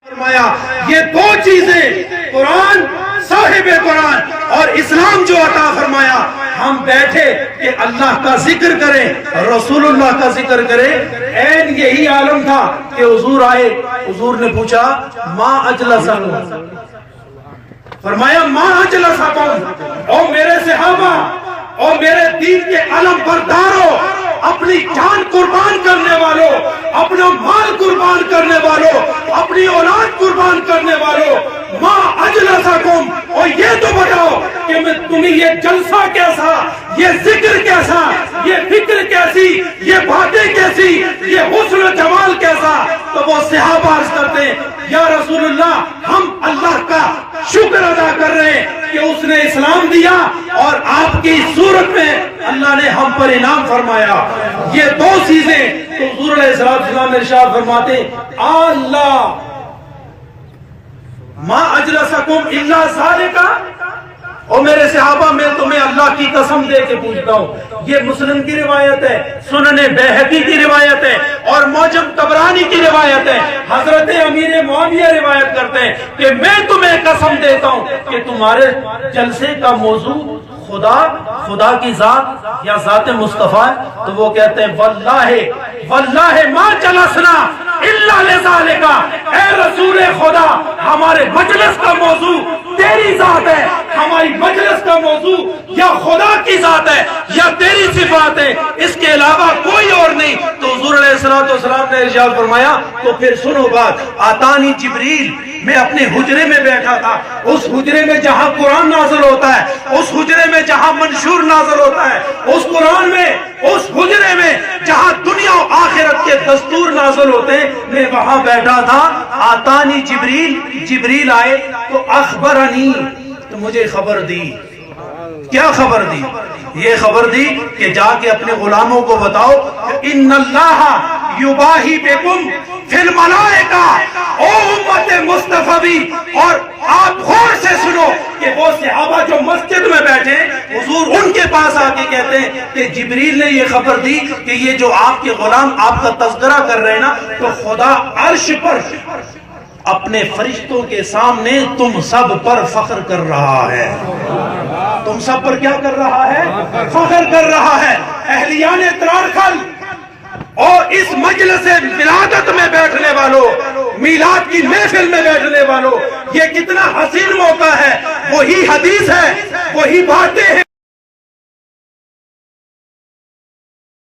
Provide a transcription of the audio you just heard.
فرمایا یہ دو چیزیں قرآن، صاحب قرآن اور اسلام جو عطا فرمایا، ہم بیٹھے کہ اللہ کا ذکر کریں، رسول اللہ کا ذکر کریں۔ این یہی عالم تھا کہ حضور آئے، حضور نے پوچھا ما اجلسکم، فرمایا ما اجلسکم، او میرے صحابہ، او میرے دین کے علم برداروں، اپنی جان قربان کرنے والوں، اپنا مال قربان کرنے والوں، اپنی اولاد قربان کرنے والوں، ما اجلسکم، اور یہ تو بتاؤ کہ میں تمہیں یہ جلسہ کیسا، یہ ذکر کیسا، یہ فکر کیسی، یہ باتیں کیسی، یہ حسن و جمال کیسا؟ تو وہ صحابہ عرض کرتے ہیں یا رسول اللہ ہم اللہ کا شکر ادا کر رہے ہیں کہ اس نے اسلام دیا اور آپ کی صورت میں اللہ نے ہم پر انعام فرمایا۔ یہ دو چیزیں تو حضور علیہ السلام ارشاد فرماتے ہیں اللہ ما اجلسکم الا ذالک، اور میرے صحابہ میں تمہیں اللہ کی قسم دے کے پوچھتا ہوں، یہ مسلم کی روایت ہے، سنن بیہقی کی روایت ہے اور معجم طبرانی کی روایت ہے، حضرت امیر معاویہ روایت کرتے ہیں کہ میں تمہیں قسم دیتا ہوں کہ تمہارے جلسے کا موضوع خدا کی ذات یا ذات مصطفیٰ ہے، تو وہ کہتے ہیں واللہ ما جلسنا الا لذالک، اے رسول خدا ہمارے مجلس کا موضوع تیری ذات ہے، ہماری مجلس کا موضوع یا خدا کی ذات ہے یا تیری صفات ہے، اس کے علاوہ کوئی اور نہیں۔ تو حضور علیہ السلام نے ارشاد فرمایا تو پھر سنو بات، آتانی جبریل، میں اپنے حجرے میں بیٹھا تھا، اس حجرے میں جہاں قرآن نازل ہوتا ہے، اس حجرے میں جہاں منشور نازل ہوتا ہے، اس قرآن میں، اس حجرے میں جہاں دنیا و آخرت کے دستور نازل ہوتے ہیں، میں وہاں بیٹھا تھا۔ آتانی جبریل آئے تو اخبرنی، تو مجھے خبر دی، کیا خبر دی؟ یہ خبر دی کہ جا کے اپنے غلاموں کو بتاؤ ان اللہ یباہی بکم فی الملائکہ، او امت مصطفی، اور آپ غور سے سنو کہ وہ صحابہ جو مسجد میں بیٹھے حضور ان کے پاس آ کے کہتے ہیں کہ جبریل نے یہ خبر دی کہ یہ جو آپ کے غلام آپ کا تذکرہ کر رہے ہیں نا، تو خدا عرش پر اپنے فرشتوں کے سامنے تم سب پر فخر کر رہا ہے۔ تم سب پر کیا کر رہا ہے؟ فخر کر رہا ہے۔ اہلیان ترارکھل اور اس مجلس ولادت میں بیٹھنے والوں، میلاد کی محفل میں بیٹھنے والوں، یہ کتنا حسین موقع ہے، وہی حدیث ہے، وہی باتیں ہیں۔